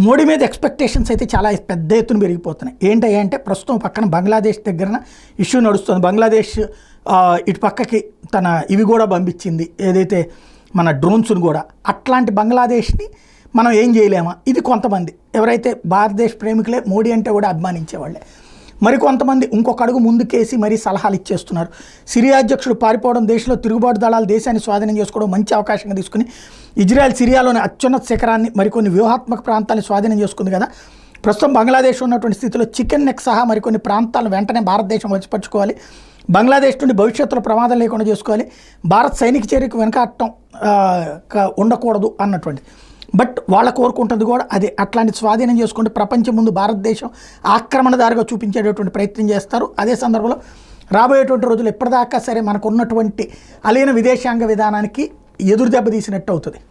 మోడీ మీద ఎక్స్పెక్టేషన్స్ అయితే చాలా పెద్ద ఎత్తున పెరిగిపోతున్నాయి. ఏంటంటే ప్రస్తుతం పక్కన బంగ్లాదేశ్ దగ్గర ఇష్యూ నడుస్తుంది. బంగ్లాదేశ్ ఇటు పక్కకి తన ఇవి కూడా పంపించింది, ఏదైతే మన డ్రోన్స్ను కూడా. అట్లాంటి బంగ్లాదేశ్ని మనం ఏం చేయలేమా? ఇది కొంతమంది ఎవరైతే భారతదేశ ప్రేమికులే మోడీ అంటే కూడా అభిమానించేవాళ్ళే. మరికొంతమంది ఇంకొక అడుగు ముందుకేసి మరీ సలహాలు ఇచ్చేస్తున్నారు. సిరియా అధ్యక్షుడు పారిపోవడం, దేశంలో తిరుగుబాటు దళాలు దేశాన్ని స్వాధీనం చేసుకోవడం మంచి అవకాశంగా తీసుకుని ఇజ్రాయెల్ సిరియాలోని అత్యున్నత శిఖరాన్ని మరికొన్ని వ్యూహాత్మక ప్రాంతాలను స్వాధీనం చేసుకుంది కదా. ప్రస్తుతం బంగ్లాదేశ్ ఉన్నటువంటి స్థితిలో చికెన్ నెక్ సహా మరికొన్ని ప్రాంతాలను వెంటనే భారతదేశం వచ్చిపరుచుకోవాలి. బంగ్లాదేశ్ నుండి భవిష్యత్తులో ప్రమాదం లేకుండా చేసుకోవాలి. భారత్ సైనిక చర్యకు వెనకాడటం ఉండకూడదు అన్నటువంటి. బట్ వాళ్ళ కోరుకుంటుంది కూడా అదే, అట్లాంటి స్వాధీనం చేసుకుంటే ప్రపంచం ముందు భారతదేశం ఆక్రమణదారుగా చూపించేటటువంటి ప్రయత్నం చేస్తారు. అదే సందర్భంలో రాబోయేటువంటి రోజులు ఎప్పటిదాకా సరే మనకు ఉన్నటువంటి అలీన విదేశాంగ విధానానికి ఎదురు దెబ్బ తీసినట్టు అవుతుంది.